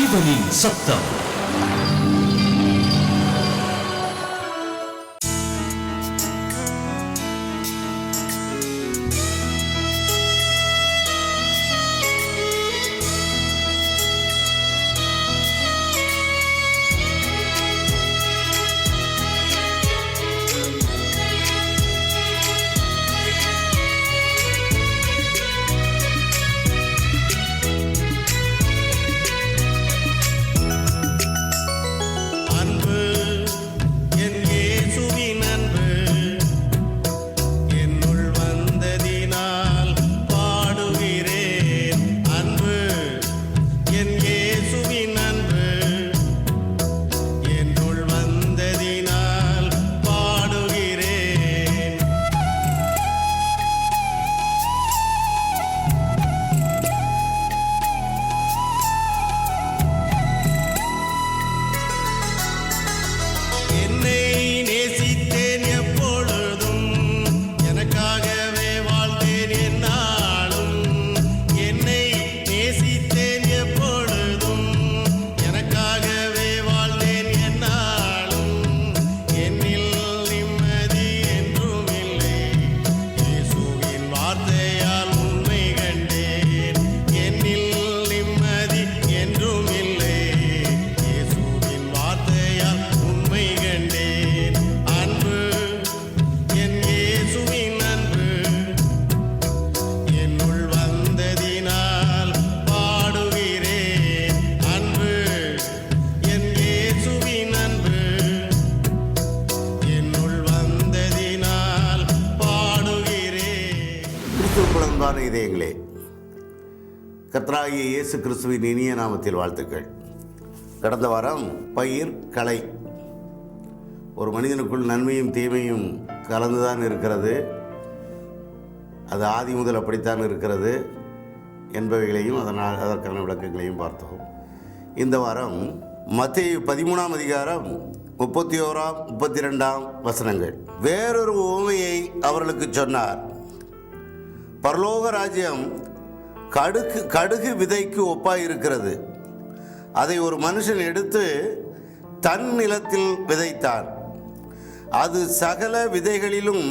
ஜீவனின் சத்தம். இதயங்களே, கர்த்தராகிய இயேசு கிறிஸ்துவின் இனிய நாமத்தில் வாழ்த்துக்கள். கடந்த வாரம் பயிர் களை, ஒரு மனிதனுக்குள் நன்மையும் தீமையும் கலந்துதான் இருக்கிறது, அது ஆதி முதல் அப்படித்தான் இருக்கிறது என்பவைகளையும் அதற்கான விளக்கங்களையும் பார்த்தோம். இந்த வாரம் மத்தேயு 13ஆம் அதிகாரம் 31, 32 வசனங்கள். வேறொரு உவமையை அவர்களுக்கு சொன்னார். பரலோக ராஜ்யம் கடுகு விதைக்கு ஒப்பாயிருக்கிறது. அதை ஒரு மனுஷன் எடுத்து தன் நிலத்தில் விதைத்தான். அது சகல விதைகளிலும்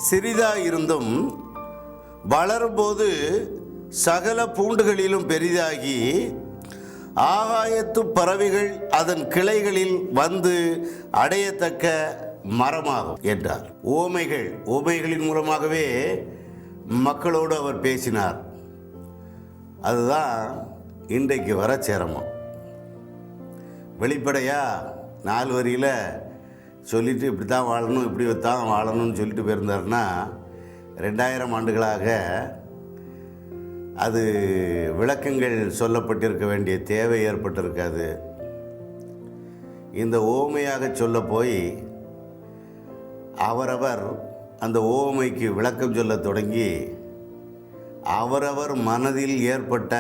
சிறிதாயிருந்தும் வளரும்போது சகல பூண்டுகளிலும் பெரிதாகி ஆகாயத்து பறவைகள் அதன் கிளைகளில் வந்து அடையத்தக்க மரமாகும் என்றார். ஓமைகளின் மூலமாகவே மக்களோடு அவர் பேசினார். அதுதான் இன்றைக்கு வர சிரமம். வெளிப்படையாக 4 வரியில் சொல்லிட்டு இப்படி தான் வாழணும், இப்படி தான் வாழணும்னு சொல்லிட்டு போயிருந்தாருன்னா 2000 ஆண்டுகளாக அது விளக்கங்கள் சொல்லப்பட்டிருக்க வேண்டிய தேவை ஏற்பட்டிருக்காது. இந்த ஓமையாக சொல்ல போய் அவரவர் அந்த ஓமைக்கு விளக்கம் சொல்ல தொடங்கி அவரவர் மனதில் ஏற்பட்ட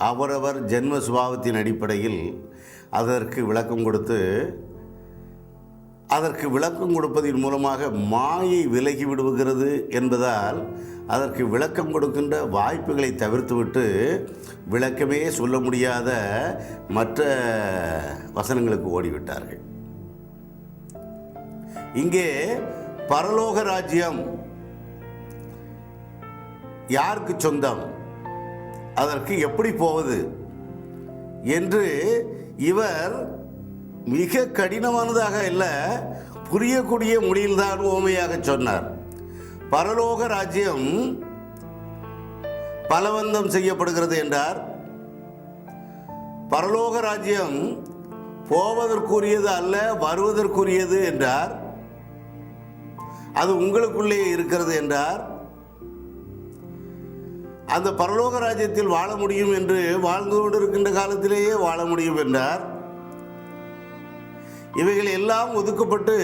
அவரவர் ஜென்ம சுபாவத்தின் அடிப்படையில் அதற்கு விளக்கம் கொடுப்பதன் மூலமாக மாயை விலகி விடுகிறது என்பதால் அதற்கு விளக்கம் கொடுக்கின்ற வாய்ப்புகளை தவிர்த்துவிட்டு விளக்கமே சொல்ல முடியாத மற்ற வசனங்களுக்கு ஓடிவிட்டார்கள். இங்கே பரலோக ராஜ்யம் யாருக்கு சொந்தம், அதற்கு எப்படி போவது என்று இவர் மிக கடினமானதாக இல்லை, புரியக்கூடிய மொழியில்தான் ஓமையாக சொன்னார். பரலோக ராஜ்யம் பலவந்தம் செய்யப்படுகிறது என்றார். பரலோக ராஜ்யம் போவதற்குரியது அல்ல, வருவதற்குரியது என்றார். அது உங்களுக்குள்ளே இருக்கிறது என்றார். அந்த பரலோக ராஜ்யத்தில் வாழ முடியும் என்று வாழ்ந்து கொண்டிருக்கின்ற காலத்திலேயே வாழ முடியும் என்றார். இவைகள் எல்லாம் ஒதுக்கப்பட்டு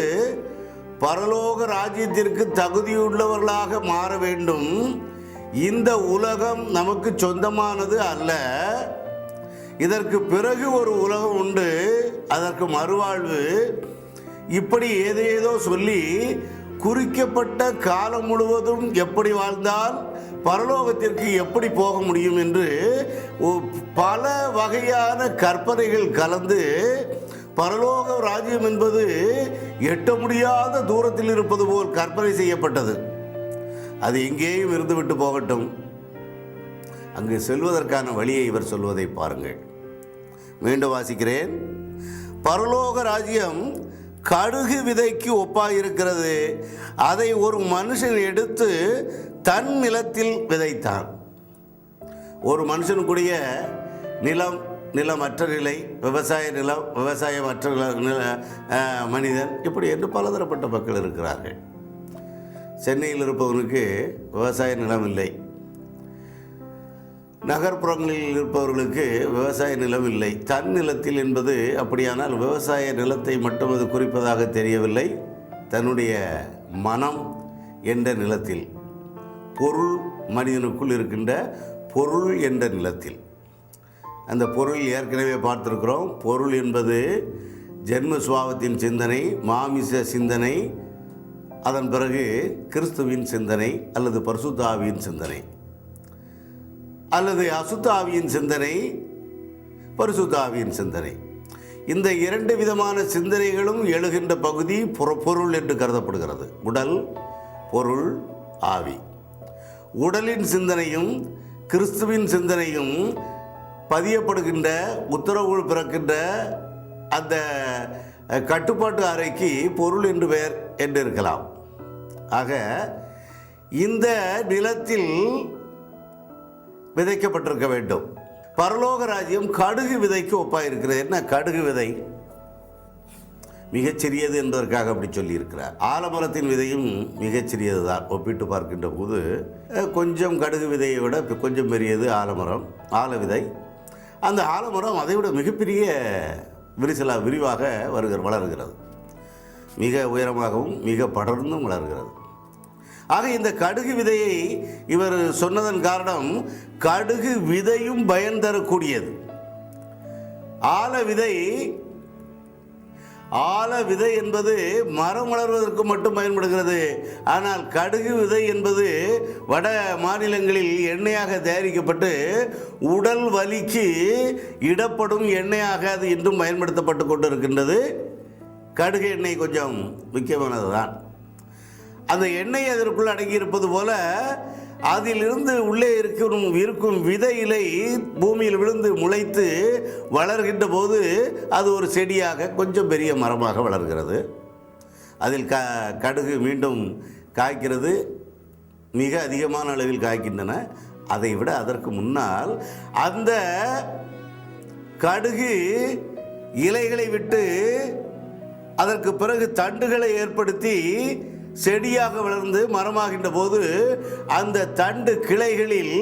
பரலோக ராஜ்யத்திற்கு தகுதியுள்ளவர்களாக மாற வேண்டும். இந்த உலகம் நமக்கு சொந்தமானது அல்ல, இதற்கு பிறகு ஒரு உலகம் உண்டு, அதற்கு மறுவாழ்வு, இப்படி ஏதேதோ சொல்லி குறிக்கப்பட்ட காலம் முழுவதும் எப்படி வாழ்ந்தால் பரலோகத்திற்கு எப்படி போக முடியும் என்று பல வகையான கற்பனைகள் கலந்து பரலோக ராஜ்யம் என்பது எட்ட முடியாத தூரத்தில் இருப்பது போல் கற்பனை செய்யப்பட்டது. அது எங்கேயும் இருந்துவிட்டு போகட்டும், அங்கு செல்வதற்கான வழியை இவர் சொல்வதை பாருங்கள். மீண்டும் வாசிக்கிறேன். பரலோக ராஜ்யம் கடுகு விதைக்கு ஒப்பாயிருக்கிறது. அதை ஒரு மனுஷன் எடுத்து தன் நிலத்தில் விதைத்தான். ஒரு மனுஷனுக்குரிய நிலமற்ற நிலை, விவசாய நிலம், விவசாயமற்ற மனிதன், இப்படி என்று பலதரப்பட்ட மக்கள் இருக்கிறார்கள். சென்னையில் இருப்பவனுக்கு விவசாய நிலம் இல்லை, நகர்ப்புறங்களில் இருப்பவர்களுக்கு விவசாய நிலம் இல்லை. தன் நிலத்தில் என்பது அப்படியானால் விவசாய நிலத்தை மட்டும் அது குறிப்பதாக தெரியவில்லை. தன்னுடைய மனம் என்ற நிலத்தில், பொருள், மனிதனுக்குள் இருக்கின்ற பொருள் என்ற நிலத்தில். அந்த பொருள் ஏற்கனவே பார்த்திருக்கிறோம். பொருள் என்பது ஜென்ம சுபாவத்தின் சிந்தனை, மாமிச சிந்தனை, அதன் பிறகு கிறிஸ்துவின் சிந்தனை அல்லது பரிசுத்த ஆவியின் சிந்தனை, அல்லது அசுத்த ஆவியின் சிந்தனை, பரிசுத்த ஆவியின் சிந்தனை. இந்த இரண்டு விதமான சிந்தனைகளும் எழுகின்ற பகுதி பொருள் என்று கருதப்படுகிறது. உடல், பொருள், ஆவி. உடலின் சிந்தனையும் கிறிஸ்துவின் சிந்தனையும் பதியப்படுகின்ற, உத்தரவுகள் பிறக்கின்ற அந்த கட்டுப்பாட்டு அறைக்கு பொருள் என்று பெயர் என்று இருக்கலாம். ஆக இந்த நிலத்தில் விதைக்கப்பட்டிருக்க வேண்டும். பரலோக ராஜ்யம் கடுகு விதைக்கு ஒப்பாயிருக்கிறது. என்ன கடுகு விதை? மிகச்சிறியது என்பதற்காக அப்படி சொல்லியிருக்கிறார். ஆலமரத்தின் விதையும் மிகச்சிறியது தான். ஒப்பிட்டு பார்க்கின்ற போது கொஞ்சம் கடுகு விதையை விட கொஞ்சம் பெரியது ஆலமரம், ஆல விதை. அந்த ஆலமரம் அதை விட மிகப்பெரிய விரிவாக வளர்கிறது, மிக உயரமாகவும் மிக படர்ந்தும் வளர்கிறது. ஆக இந்த கடுகு விதையை இவர் சொன்னதன் காரணம், கடுகு விதையும் பயன் தரக்கூடியது. ஆல விதை என்பது மரம் வளர்வதற்கு மட்டும் பயன்படுகிறது. ஆனால் கடுகு விதை என்பது வட மாநிலங்களில் எண்ணெயாக தயாரிக்கப்பட்டு உடல் வலிக்கு இடப்படும் எண்ணெயாக அது இன்றும் பயன்படுத்தப்பட்டு கொண்டு இருக்கின்றது. கடுகு எண்ணெய் கொஞ்சம் முக்கியமானது தான். அந்த எண்ணெய் அதற்குள் அடங்கியிருப்பது போல அதிலிருந்து உள்ளே இருக்கும் விதை இலை பூமியில் விழுந்து முளைத்து வளர்கின்ற போது அது ஒரு செடியாக கொஞ்சம் பெரிய மரமாக வளர்கிறது. அதில் கடுகு மீண்டும் காய்க்கிறது, மிக அதிகமான அளவில் காய்க்கின்றன. அதை விட அதற்கு முன்னால் அந்த கடுகு இலைகளை விட்டு அதற்கு பிறகு தண்டுகளை ஏற்படுத்தி செடியாக வளர்ந்து மரமாகின்ற போது அந்த தண்டு கிளைகளில்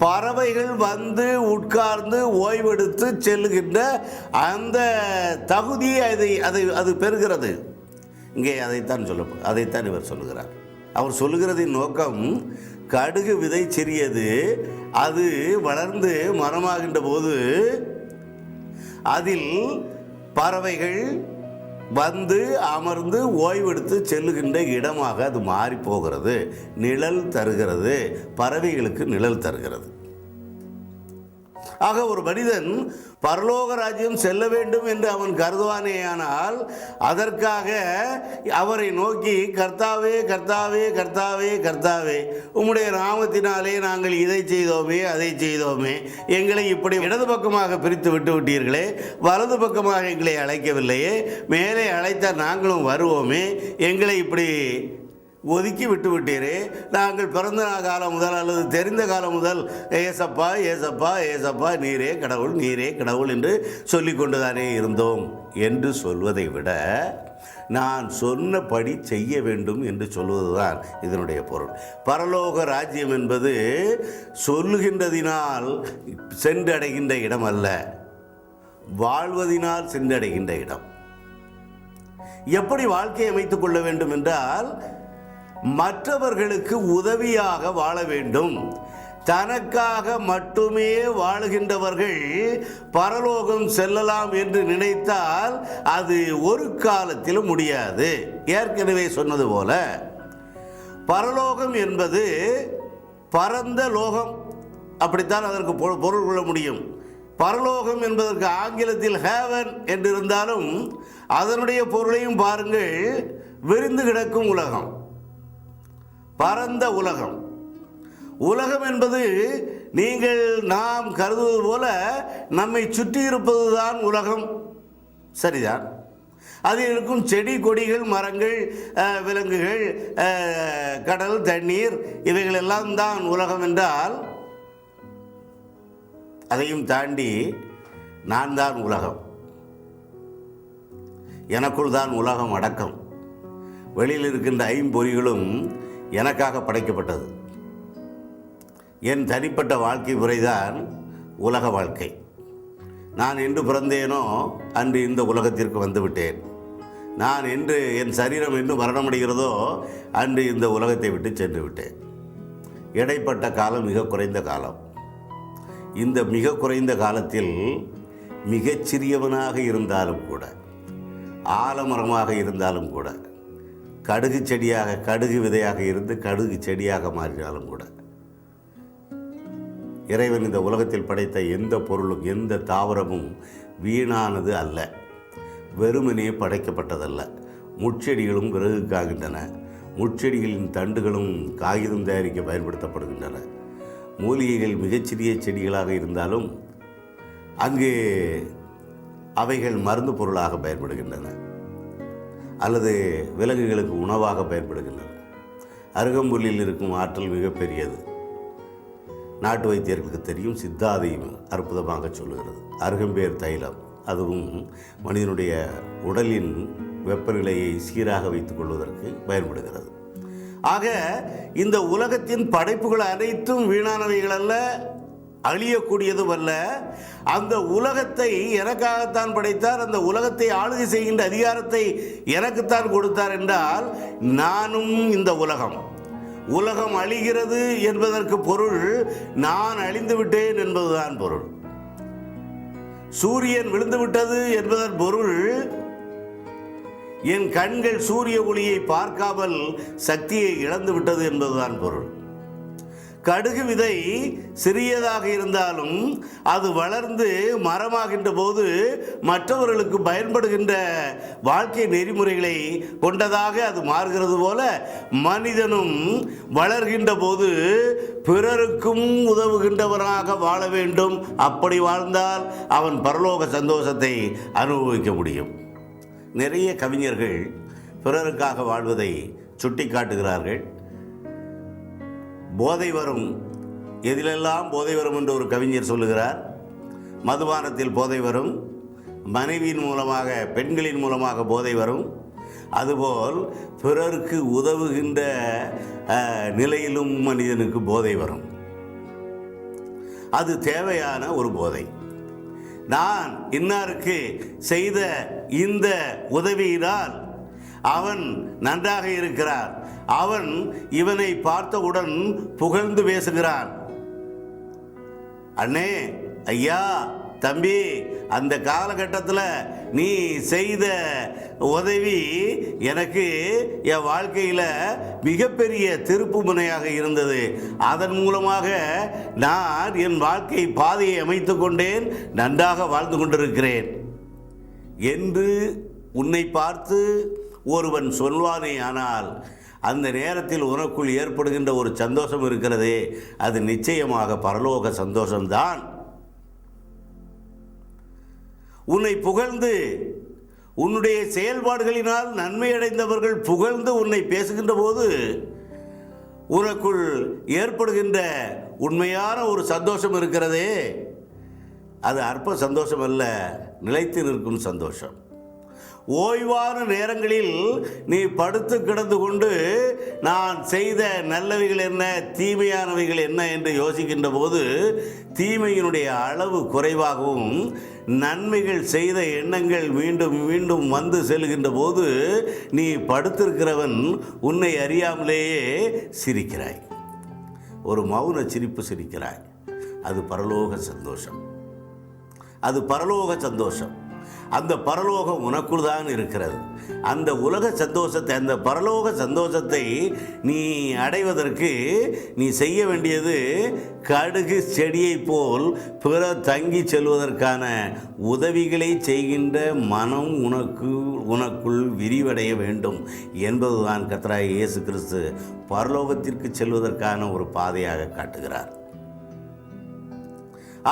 பறவைகள் வந்து உட்கார்ந்து ஓய்வெடுத்து செல்லுகின்ற அந்த தகுதியை அது பெறுகிறது. இங்கே அதைத்தான் இவர் சொல்லுகிறார். அவர் சொல்லுகிறதின் நோக்கம், கடுகு விதை சிறியது, அது வளர்ந்து மரமாகின்ற போது அதில் பறவைகள் வந்து அமர்ந்து ஓய்வெடுத்து செல்லுகின்ற இடமாக அது மாறி போகிறது, நிழல் தருகிறது, பறவைகளுக்கு நிழல் தருகிறது. ஆக ஒரு மனிதன் பரலோக ராஜ்யம் செல்ல வேண்டும் என்று அவன் கருதுவானேயானால் அதற்காக அவரை நோக்கி, கர்த்தாவே கர்த்தாவே கர்த்தாவே கர்த்தாவே, உம்முடைய நாமத்தினாலே நாங்கள் இதை செய்தோமே அதை செய்தோமே, எங்களை இப்படி இடது பக்கமாக பிரித்து விட்டு விட்டீர்களே, வலது பக்கமாக எங்களை அழைக்கவில்லையே, மேலே அழைத்தால் நாங்களும் வருவோமே, எங்களை இப்படி ஒதுக்கி விட்டு விட்டீரே, நாங்கள் பிறந்த காலம் முதல் அல்லது தெரிந்த காலம் முதல் ஏசப்பா ஏசப்பா ஏசப்பா நீரே கடவுள் நீரே கடவுள் என்று சொல்லிக் கொண்டுதானே இருந்தோம் என்று சொல்வதை விட நான் சொன்னபடி செய்ய வேண்டும் என்று சொல்வதுதான் இதனுடைய பொருள். பரலோக ராஜ்யம் என்பது சொல்லுகின்றதினால் சென்றடைகின்ற இடம் அல்ல, வாழ்வதினால் சென்றடைகின்ற இடம். எப்படி வாழ்க்கையை அமைத்துக் கொள்ள வேண்டும் என்றால், மற்றவர்களுக்கு உதவியாக வாழ வேண்டும், தனக்காக மட்டுமே வாழுகின்றவர்கள் பரலோகம் செல்லலாம் என்று நினைத்தால் அது ஒரு காலத்திலும் முடியாது. ஏற்கனவே சொன்னது போல பரலோகம் என்பது பரந்த லோகம், அப்படித்தான் அதற்கு பொருள் கொள்ள முடியும். பரலோகம் என்பதற்கு ஆங்கிலத்தில் ஹேவன் என்றிருந்தாலும் அதனுடைய பொருளையும் பாருங்கள், விரிந்து கிடக்கும் உலகம், பரந்த உலகம். உலகம் என்பது நீங்கள் நாம் கருதுவது போல நம்மை சுற்றி இருப்பதுதான் உலகம், சரிதான். அதில் இருக்கும் செடி கொடிகள், மரங்கள், விலங்குகள், கடல், தண்ணீர், இவைகள் எல்லாம் தான் உலகம் என்றால், அதையும் தாண்டி நான் தான் உலகம், எனக்குள் தான் உலகம் அடக்கம். வெளியில் இருக்கின்ற ஐம்பொறிகளும் எனக்காக படைக்கப்பட்டது. என் தனிப்பட்ட வாழ்க்கை முறைதான் உலக வாழ்க்கை. நான் என்று பிறந்தேனோ அன்று இந்த உலகத்திற்கு வந்துவிட்டேன். நான் என்று என் சரீரம் என்று மரணமடைகிறதோ அன்று இந்த உலகத்தை விட்டு சென்று விட்டேன். இடைப்பட்ட காலம் மிக குறைந்த காலம். இந்த மிக குறைந்த காலத்தில் மிகச்சிறியவனாக இருந்தாலும் கூட, ஆலமரமாக இருந்தாலும் கூட, கடுகு செடியாக, கடுகு விதையாக இருந்து கடுகு செடியாக மாறினாலும் கூட, இறைவன் இந்த உலகத்தில் படைத்த எந்த பொருளும் எந்த தாவரமும் வீணானது அல்ல, வெறுமனே படைக்கப்பட்டதல்ல. முட்செடிகளும் விறகுக்காகின்றன, முட்செடிகளின் தண்டுகளும் காகிதம் தயாரிக்க பயன்படுத்தப்படுகின்றன. மூலிகைகள் மிகச்சிறிய செடிகளாக இருந்தாலும் அங்கு அவைகள் மருந்து பொருளாக பயன்படுகின்றன அல்லது விலங்குகளுக்கு உணவாக பயன்படுகின்றன. அருகம்புல்லில் இருக்கும் ஆற்றல் மிகப்பெரியது. நாட்டு வைத்தியர்களுக்கு தெரியும், சித்தாதையும் அற்புதமாக சொல்லுகிறது. அருகம்பேர் தைலம், அதுவும் மனிதனுடைய உடலின் வெப்பநிலையை சீராக வைத்துக் கொள்வதற்கு பயன்படுகிறது. ஆக இந்த உலகத்தின் படைப்புகள் அனைத்தும் வீணானவைகள் அல்ல, அழியக்கூடியதும் அல்ல. அந்த உலகத்தை எனக்காகத்தான் படைத்தார், அந்த உலகத்தை ஆளுகை செய்கின்ற அதிகாரத்தை எனக்குத்தான் கொடுத்தார் என்றால், நானும் இந்த உலகம். உலகம் அழிகிறது என்பதற்கு பொருள் நான் அழிந்து விட்டேன் என்பதுதான் பொருள். சூரியன் விழுந்து விட்டது என்பதன் பொருள் என் கண்கள் சூரிய ஒளியை பார்க்காமல் சக்தியை இழந்து விட்டது என்பதுதான் பொருள். கடுகு விதை சிறியதாக இருந்தாலும் அது வளர்ந்து மரமாகின்ற போது மற்றவர்களுக்கு பயன்படுகின்ற வாழ்க்கை நெறிமுறைகளை கொண்டதாக அது மாறுகிறது போல, மனிதனும் வளர்கின்ற போது பிறருக்கும் உதவுகின்றவனாக வாழ வேண்டும். அப்படி வாழ்ந்தால் அவன் பரலோக சந்தோஷத்தை அனுபவிக்க முடியும். நிறைய கவிஞர்கள் பிறருக்காக வாழ்வதை சுட்டி காட்டுகிறார்கள். போதை வரும், எதிலெல்லாம் போதை வரும் என்று ஒரு கவிஞர் சொல்லுகிறார். மதுபானத்தில் போதை வரும், மனைவியின் மூலமாக, பெண்களின் மூலமாக போதை வரும். அதுபோல் பிறருக்கு உதவுகின்ற நிலையிலும் மனிதனுக்கு போதை வரும். அது தேவையான ஒரு போதை. நான் இன்னாருக்கு செய்த இந்த உதவியினால் அவன் நன்றாக இருக்கிறார், அவன் இவனை பார்த்தவுடன் புகழ்ந்து பேசுகிறான். அண்ணே, ஐயா, தம்பி, அந்த காலகட்டத்தில் நீ செய்த உதவி எனக்கு என் வாழ்க்கையில் மிகப்பெரிய திருப்பு முனையாக இருந்தது. அதன் மூலமாக நான் என் வாழ்க்கை பாதையை அமைத்து கொண்டேன், நன்றாக வாழ்ந்து கொண்டிருக்கிறேன் என்று உன்னை பார்த்து ஒருவன் சொல்வானே ஆனால், அந்த நேரத்தில் உனக்குள் ஏற்படுகின்ற ஒரு சந்தோஷம் இருக்கிறதே, அது நிச்சயமாக பரலோக சந்தோஷம்தான். உன்னை புகழ்ந்து, உன்னுடைய செயல்பாடுகளினால் நன்மை அடைந்தவர்கள் புகழ்ந்து உன்னை பேசுகின்ற போது உனக்குள் ஏற்படுகின்ற உண்மையான ஒரு சந்தோஷம் இருக்கிறதே, அது அற்ப சந்தோஷம் அல்ல, நிலைத்து நிற்கும் சந்தோஷம். ஓய்வான நேரங்களில் நீ படுத்து கிடந்து கொண்டு நான் செய்த நல்லவைகள் என்ன, தீமையானவைகள் என்ன என்று யோசிக்கின்ற போது தீமையினுடைய அளவு குறைவாகவும் நன்மைகள் செய்த எண்ணங்கள் மீண்டும் மீண்டும் வந்து செல்கின்ற போது நீ படுத்திருக்கிறவன் உன்னை அறியாமலேயே சிரிக்கிறாய். ஒரு மௌன சிரிப்பு சிரிக்கிறாய், அது பரலோக சந்தோஷம். அது பரலோக சந்தோஷம். அந்த பரலோகம் உனக்குள் தான் இருக்கிறது. அந்த உலக சந்தோஷத்தை, அந்த பரலோக சந்தோஷத்தை நீ அடைவதற்கு நீ செய்ய வேண்டியது கடுகு செடியை போல் பிற தங்கி செல்வதற்கான உதவிகளை செய்கின்ற மனம் உனக்குள் விரிவடைய வேண்டும் என்பதுதான் கர்த்தராகிய இயேசு கிறிஸ்து பரலோகத்திற்கு செல்வதற்கான ஒரு பாதையாக காட்டுகிறார்.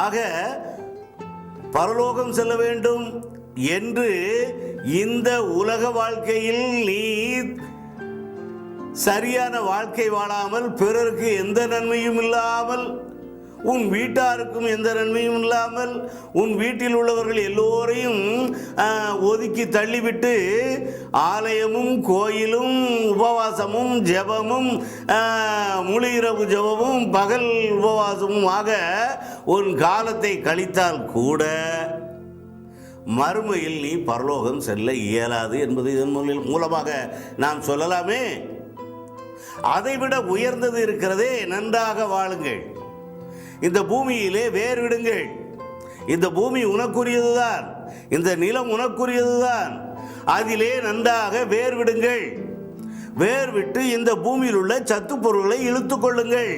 ஆக பரலோகம் செல்ல வேண்டும் என்று இந்த உலக வாழ்க்கையில் நீ சரியான வாழ்க்கை வாழாமல், பிறருக்கு எந்த நன்மையும் இல்லாமல், உன் வீட்டாருக்கும் எந்த நன்மையும் இல்லாமல், உன் வீட்டில் உள்ளவர்கள் எல்லோரையும் ஒதுக்கி தள்ளிவிட்டு ஆலயமும் கோயிலும் உபவாசமும் ஜெபமும் முழு இரவு ஜெபமும் பகல் உபவாசமும் ஆக உன் காலத்தை கழித்தால் கூட மறுமையில் நீ பரலோகம் செல்ல இயலாது என்பது இதன் மூலமாக நாம் சொல்லலாமே. அதைவிட உயர்ந்தது இருக்கிறதே. நன்றாக வாழுங்கள், இந்த பூமியிலே வேர் விடுங்கள். இந்த பூமி உனக்குரியதுதான், இந்த நிலம் உனக்குரியதுதான். அதிலே நன்றாக வேர் விடுங்கள். வேர் விட்டு இந்த பூமியில் உள்ள சத்து பொருள்களை இழுத்து கொள்ளுங்கள்.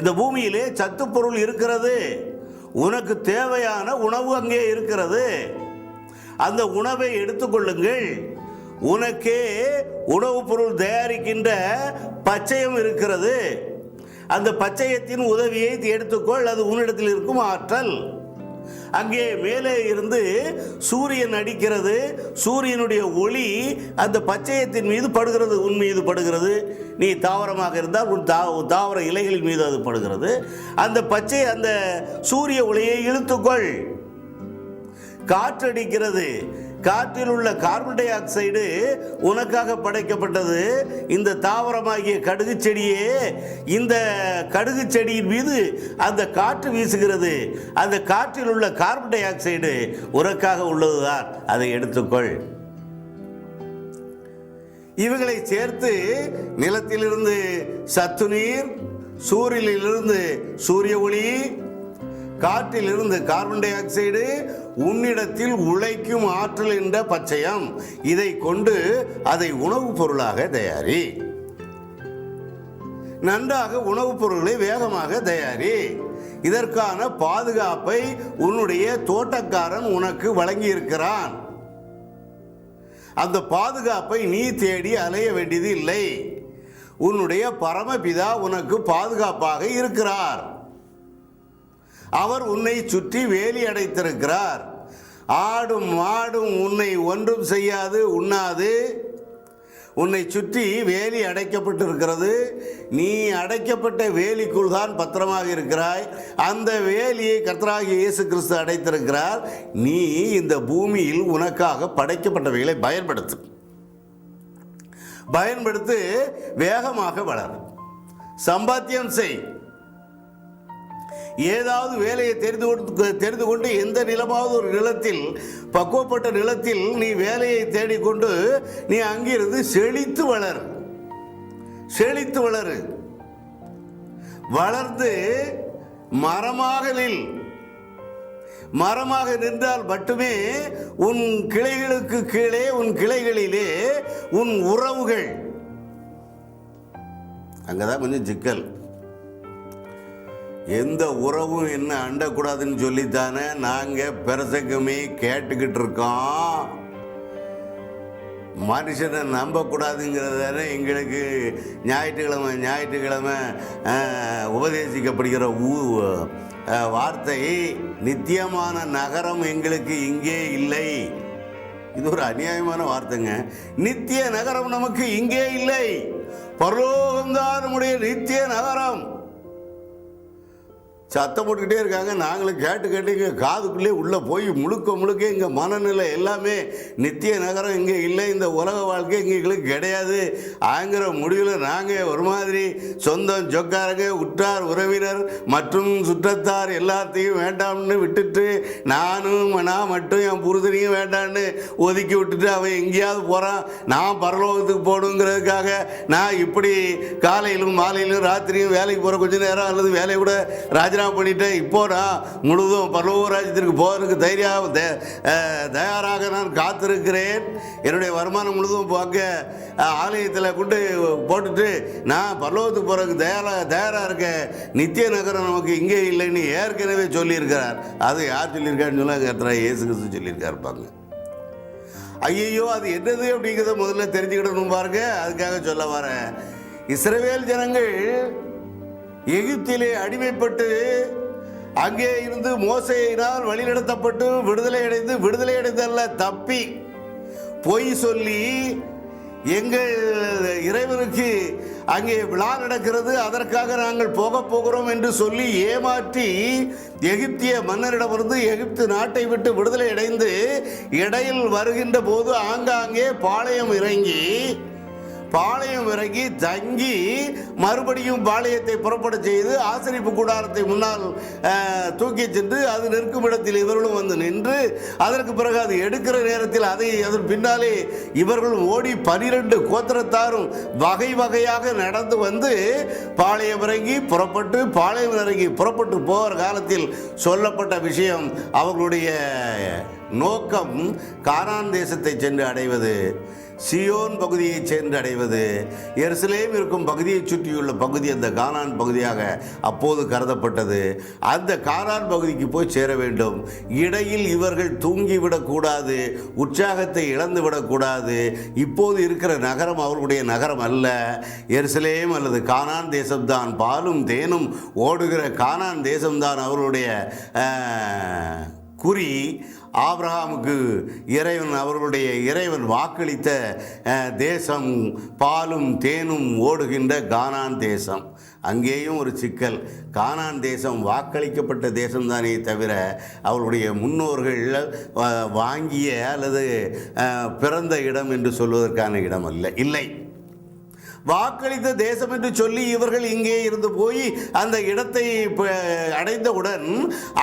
இந்த பூமியிலே சத்து பொருள் இருக்கிறது. உனக்கு தேவையான உணவு அங்கே இருக்கிறது. அந்த உணவை எடுத்துக்கொள்ளுங்கள். உனக்கே உணவுப் பொருள் தயாரிக்கின்ற பச்சையம் இருக்கிறது. அந்த பச்சையத்தின் உதவியை எடுத்துக்கொள். அது உன்னிடத்தில் இருக்கும் ஆற்றல். அங்கே மேலே இருந்து சூரியன் அடிக்கிறது. சூரியனுடைய ஒளி அந்த பச்சையத்தின் மீது படுகிறது, உன் மீது படுகிறது. நீ தாவரமாக இருந்தால் உன் தாவர இலைகளின் மீது அது படுகிறது. அந்த பச்சை, அந்த சூரிய ஒளியை இழுத்துக்கொள். காற்றடிக்கிறது. காற்றில் உள்ள கார்பன் டை ஆக்சைடு உனக்காக படைக்கப்பட்டது. இந்த தாவரமாகிய கடுகு செடியே, இந்த கடுகு செடியின் மீது அந்த காற்று வீசுகிறது. அந்த காற்றில் உள்ள கார்பன் டை ஆக்சைடு உனக்காக உள்ளதுதான், அதை எடுத்துக்கொள். இவைகளை சேர்த்து நிலத்திலிருந்து சத்து நீர், சூரியனிலிருந்து சூரிய ஒளி, காற்றிலிருந்து கார்பன் டை ஆக்சைடு, உன்னிடத்தில் உழைக்கும் ஆற்றல் என்ற பச்சையம், இதை கொண்டு அதை உணவுப் பொருளாக தயாரி. நன்றாக உணவுப் பொருட்களை வேகமாக தயாரி. இதற்கான பாதுகாப்பை உன்னுடைய தோட்டக்காரன் உனக்கு வழங்கி இருக்கிறான். அந்த பாதுகாப்பை நீ தேடி அலைய வேண்டியது இல்லை. உன்னுடைய பரமபிதா உனக்கு பாதுகாப்பாக இருக்கிறார். அவர் உன்னை சுற்றி வேலி அடைத்திருக்கிறார். ஆடும் மாடும் உன்னை ஒன்றும் செய்யாது, உண்ணாது. உன்னை சுற்றி வேலி அடைக்கப்பட்டிருக்கிறது. நீ அடைக்கப்பட்ட வேலிக்குள் தான் பத்திரமாக இருக்கிறாய். அந்த வேலியை கர்த்தராகிய இயேசு கிறிஸ்து அடைத்திருக்கிறார். நீ இந்த பூமியில் உனக்காக படைக்கப்பட்டவைகளை பயன்படுத்து. வேகமாக வளர், சம்பாத்தியம் செய். ஏதாவது வேலையை தெரிந்து கொண்டு எந்த நிலமாவது ஒரு நிலத்தில், பக்குவப்பட்ட நிலத்தில் நீ வேலையை தேடிக்கொண்டு நீ அங்கிருந்து செழித்து வளரு. வளர்ந்து மரமாக நில். மரமாக நின்றால் மட்டுமே உன் கிளைகளுக்கு கீழே, உன் கிளைகளிலே உன் உறவுகள். அங்கதான் கொஞ்சம் சிக்கல். எந்த உறவும் என்ன அண்டக்கூடாதுன்னு சொல்லித்தானே நாங்கள் பிரசங்கமே கேட்டுக்கிட்டு இருக்கோம். மனுஷனை நம்பக்கூடாதுங்கிறதானே எங்களுக்கு ஞாயிற்றுக்கிழமை உபதேசிக்கப்படுகிற வார்த்தை. நித்தியமான நகரம் எங்களுக்கு இங்கே இல்லை. இது ஒரு அநியாயமான வார்த்தைங்க. நித்திய நகரம் நமக்கு இங்கே இல்லை. பரலோகம்தான் நம்முடைய நித்திய நகரம். சத்தம் போட்டுக்கிட்டே இருக்காங்க. நாங்களும் கேட்டு கேட்டு இங்கே காதுக்குள்ளே உள்ளே போய் முழுக்க முழுக்க இங்கே மனநிலை எல்லாமே நித்திய நகரம் இங்கே இல்லை, இந்த உலக வாழ்க்கை இங்கே எங்களுக்கு கிடையாது ஆங்கிற முடிவில் நாங்கள் ஒரு மாதிரி சொந்தம் சொக்காரங்க உற்றார் உறவினர் மற்றும் சுற்றத்தார் எல்லாத்தையும் வேண்டாம்னு விட்டுட்டு நான் மட்டும் என் புருஷனையும் வேண்டான்னு ஒதுக்கி விட்டுட்டு அவன் எங்கேயாவது போகிறான், நான் பரலோகத்துக்கு போகணுங்கிறதுக்காக நான் இப்படி காலையிலும் மாலையிலும் ராத்திரியும் வேலைக்கு போகிற கொஞ்சம் நேரம் அல்லது வேலையை கூட ராஜினாமா பண்ணிட்டேன். இப்போ நான் முழுதும் பரலோக ராஜ்யத்திற்கு போவதற்கு தயாராக நான் காத்திருக்கிறேன். என்னுடைய வருமானம் முழுதும் பார்க்க ஆலயத்தில் கொண்டு போட்டுட்டு நான் பரலோகத்துக்கு போகிறதுக்கு தயாராக இருக்கேன். நித்திய நகரம் நமக்கு இங்கே இல்லைன்னு ஏற்கனவே சொல்லியிருக்கிறார். அது யார் சொல்லியிருக்காருன்னு சொல்ல கர்த்தராகிய இயேசு கிறிஸ்து சொல்லியிருக்காருப்பாங்க. ஐயோ அது என்னது அப்படிங்கிறத முதல்ல தெரிஞ்சுக்கிடணும் பாருங்க. அதுக்காக சொல்ல வரேன். இஸ்ரவேல் ஜனங்கள் எகிப்திலே அடிமைப்பட்டு அங்கே இருந்து மோசேயினால் வழிநடத்தப்பட்டு விடுதலை அடைந்தல்ல தப்பி பொய் சொல்லி எங்கள் இறைவனுக்கு அங்கே விழா நடக்கிறது, அதற்காக நாங்கள் போகிறோம் என்று சொல்லி ஏமாற்றி எகிப்திய மன்னரிடமிருந்து எகிப்து நாட்டை விட்டு விடுதலை அடைந்து இடையில் வருகின்ற போது ஆங்காங்கே பாளையம் இறங்கி தங்கி மறுபடியும் பாளையத்தை புறப்பட செய்து ஆசரிப்பு கூடாரத்தை முன்னால் தூக்கி சென்று அது நிற்கும் இடத்தில் இவர்களும் வந்து நின்று அதற்கு பிறகு அது எடுக்கிற நேரத்தில் அதன் பின்னாலே இவர்களும் ஓடி 12 கோத்திரத்தாரும் வகை வகையாக நடந்து வந்து பாளையம் இறங்கி புறப்பட்டு போகிற காலத்தில் சொல்லப்பட்ட விஷயம் அவர்களுடைய நோக்கம் கானான் தேசத்தை சென்று அடைவது, சியோன் பகுதியை சென்று அடைவது. எருசலேம் இருக்கும் பகுதியை சுற்றியுள்ள பகுதி அந்த கானான் பகுதியாக அப்போது கருதப்பட்டது. அந்த கானான் பகுதிக்கு போய் சேர வேண்டும். இடையில் இவர்கள் தூங்கிவிடக்கூடாது, உற்சாகத்தை இழந்து விடக்கூடாது. இப்போது இருக்கிற நகரம் அவர்களுடைய நகரம் அல்ல, எருசலேம் அல்லது கானான் தேசம்தான். பாலும் தேனும் ஓடுகிற கானான் தேசம்தான் அவர்களுடைய குறி. ஆபிரகாமுக்கு அவர்களுடைய இறைவன் வாக்களித்த தேசம் பாலும் தேனும் ஓடுகின்ற கானான் தேசம். அங்கேயும் ஒரு சிக்கல். கானான் தேசம் வாக்களிக்கப்பட்ட தேசம்தானே தவிர அவர்களுடைய முன்னோர்கள் வாங்கிய அல்லது பிறந்த இடம் என்று சொல்வதற்கான இடம் இல்லை. வாக்களித்த தேசம் என்று சொல்லி இவர்கள் இங்கே இருந்து போய் அந்த இடத்தை அடைந்தவுடன்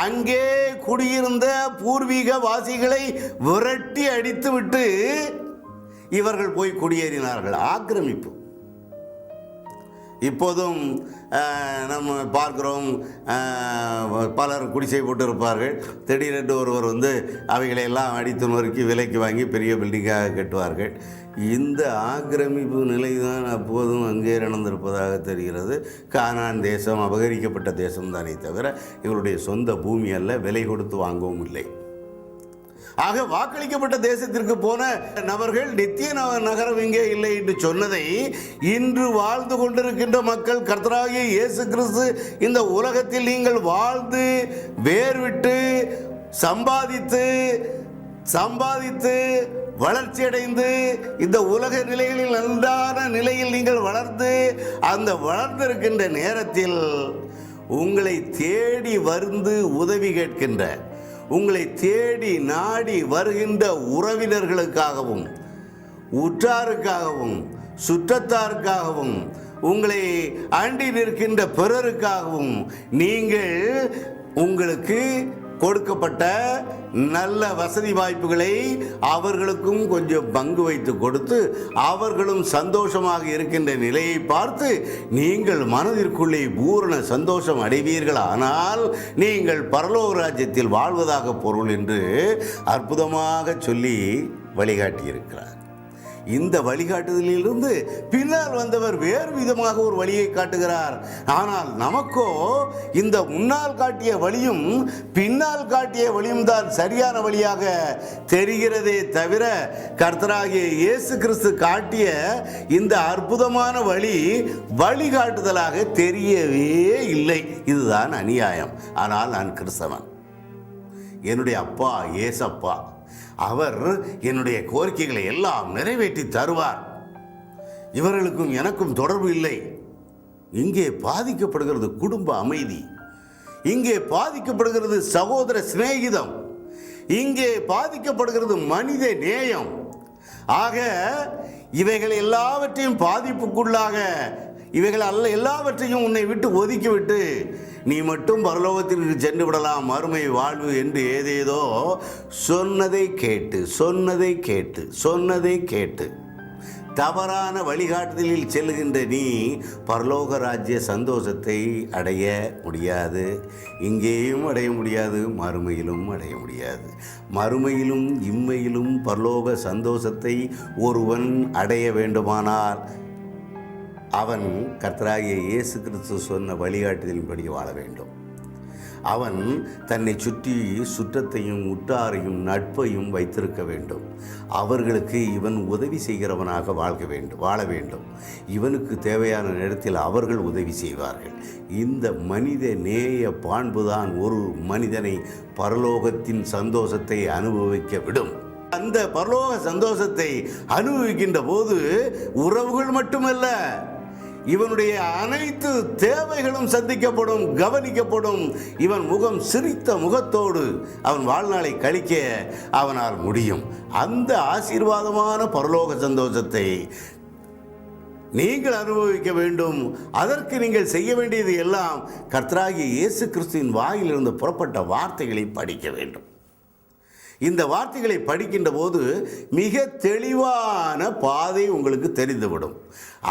அங்கே குடியிருந்த பூர்வீக வாசிகளை விரட்டி அடித்துவிட்டு இவர்கள் போய் குடியேறினார்கள். ஆக்கிரமிப்பு. இப்போதும் நம்ம பார்க்கிறோம், பலர் குடிசை போட்டு இருப்பார்கள். திடீரென்று ஒருவர் வந்து அவைகளையெல்லாம் அடித்து நொறுக்கி விலைக்கு வாங்கி பெரிய பில்டிங்காக கட்டுவார்கள். இந்த ஆக்கிரமிப்பு நிலைதான் அப்போதும் அங்கே நடந்திருப்பதாக தெரிகிறது. கானான் தேசம் அபகரிக்கப்பட்ட தேசம்தானே தவிர இவருடைய சொந்த பூமி அல்ல, விலை கொடுத்து வாங்கவும் இல்லை. ஆக வாக்களிக்கப்பட்ட தேசத்திற்கு போன நபர்கள் நித்திய நகரம் இங்கே இல்லை என்று சொன்னதை இன்று வாழ்ந்து கொண்டிருக்கின்ற மக்கள், கர்த்தராகிய இயேசு கிறிஸ்து இந்த உலகத்தில் நீங்கள் வாழ்ந்து வேர்விட்டு சம்பாதித்து வளர்ச்சியடைந்து இந்த உலக நிலைகளில் நன்றான நிலையில் நீங்கள் வளர்ந்து அந்த வளர்ந்திருக்கின்ற நேரத்தில் உங்களை தேடி வந்து உதவி கேட்கின்ற, உங்களை தேடி நாடி வருகின்ற உறவினர்களுக்காகவும் உற்றாருக்காகவும் சுற்றத்தாருக்காகவும் உங்களை அண்டி நிற்கின்ற பிறருக்காகவும் நீங்கள் உங்களுக்கு கொடுக்கப்பட்ட நல்ல வசதி வாய்ப்புகளை அவர்களுக்கும் கொஞ்சம் பங்கு வைத்து கொடுத்து அவர்களும் சந்தோஷமாக இருக்கின்ற நிலையை பார்த்து நீங்கள் மனதிற்குள்ளே பூரண சந்தோஷம் அடைவீர்கள். ஆனால் நீங்கள் பரலோக ராஜ்யத்தில் வாழ்வதாக பொருள் என்று அற்புதமாக சொல்லி வழிகாட்டியிருக்கிறார். இந்த வழிகாட்டுதலிலிருந்து பின்னால் வந்தவர் வேறு விதமாக ஒரு வழியை காட்டுகிறார். ஆனால் நமக்கோ இந்த முன்னால் காட்டிய வழியும் பின்னால் காட்டிய வழியும் தான் சரியான வழியாக தெரிகிறதே தவிர கர்த்தராகிய இயேசு கிறிஸ்து காட்டிய இந்த அற்புதமான வழிகாட்டுதலாக தெரியவே இல்லை. இதுதான் அநியாயம். ஆனால் நான் கிறிஸ்தவன், என்னுடைய அப்பா ஏசப்பா, அவர் என்னுடைய கோரிக்கைகளை எல்லாம் நிறைவேற்றி தருவார், இவர்களுக்கும் எனக்கும் தொடர்பு இல்லை. இங்கே பாதிக்கப்படுகிறது குடும்ப அமைதி. இங்கே பாதிக்கப்படுகிறது சகோதர சிநேகிதம், இங்கே பாதிக்கப்படுகிறது மனித நேயம். ஆக இவைகள் எல்லாவற்றையும் பாதிப்புக்குள்ளாக இவைகள் எல்லாவற்றையும் உன்னை விட்டு ஒதுக்கிவிட்டு நீ மட்டும் பரலோகத்திற்கு சென்று விடலாம், மறுமை வாழ்வு என்று ஏதேதோ சொன்னதை கேட்டு தவறான வழிகாட்டுதலில் செல்கின்ற நீ பரலோக ராஜ்ய சந்தோஷத்தை அடைய முடியாது. இங்கேயும் அடைய முடியாது, மறுமையிலும் அடைய முடியாது. மறுமையிலும் இம்மையிலும் பரலோக சந்தோஷத்தை ஒருவன் அடைய வேண்டுமானால் அவன் கர்த்தராகிய இயேசு கிறிஸ்து சொன்ன வழிகாட்டுதலின்படி வாழ வேண்டும். அவன் தன்னை சுற்றி சுற்றத்தையும் உற்றாரையும் நட்பையும் வைத்திருக்க வேண்டும். அவர்களுக்கு இவன் உதவி செய்கிறவனாக வாழ வேண்டும். இவனுக்கு தேவையான நேரத்தில் அவர்கள் உதவி செய்வார்கள். இந்த மனித நேய பாண்புதான் ஒரு மனிதனை பரலோகத்தின் சந்தோஷத்தை அனுபவிக்க விடும். அந்த பரலோக சந்தோஷத்தை அனுபவிக்கின்ற போது உறவுகள் மட்டுமல்ல, இவனுடைய அனைத்து தேவைகளும் சந்திக்கப்படும், கவனிக்கப்படும். இவன் முகம் சிரித்த முகத்தோடு அவன் வாழ்நாளை கழிக்க அவனால் முடியும். அந்த ஆசீர்வாதமான பரலோக சந்தோஷத்தை நீங்கள் அனுபவிக்க வேண்டும். அதற்கு நீங்கள் செய்ய வேண்டியது எல்லாம் கர்த்தராகிய இயேசு கிறிஸ்துவின் வாயிலிருந்து புறப்பட்ட வார்த்தைகளை படிக்க வேண்டும். இந்த வார்த்தைகளை படிக்கின்ற போது மிக தெளிவான பாதை உங்களுக்கு தெரிந்துவிடும்.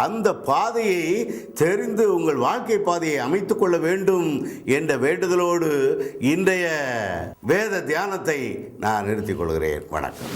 அந்த பாதையை தெரிந்து உங்கள் வாழ்க்கை பாதையை அமைத்துக் கொள்ள வேண்டும் என்ற வேண்டுதலோடு இன்றைய வேத தியானத்தை நான் நிறுத்திக் கொள்கிறேன். வணக்கம்.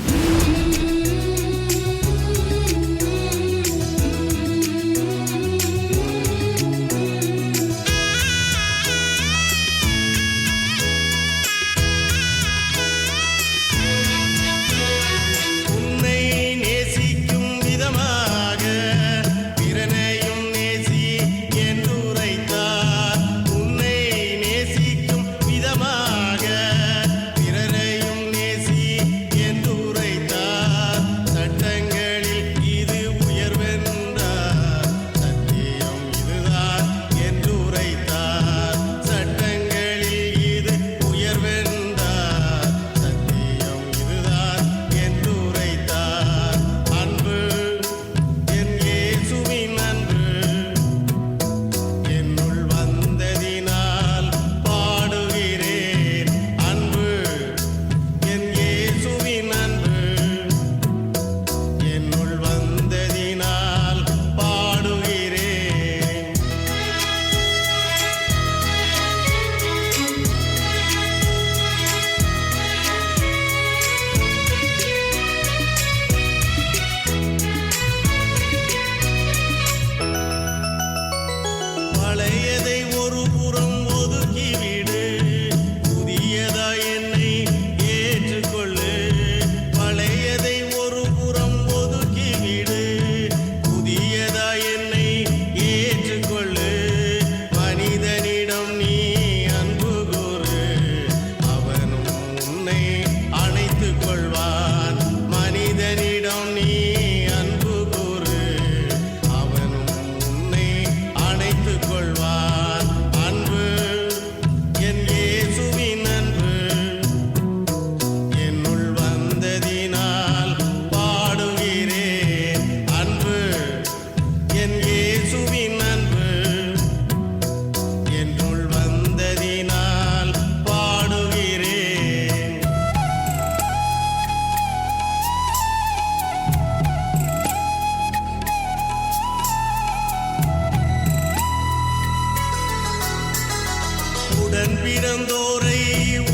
உடன் பிறந்தோரை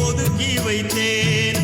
ஒதுக்கி வைத்தேன்.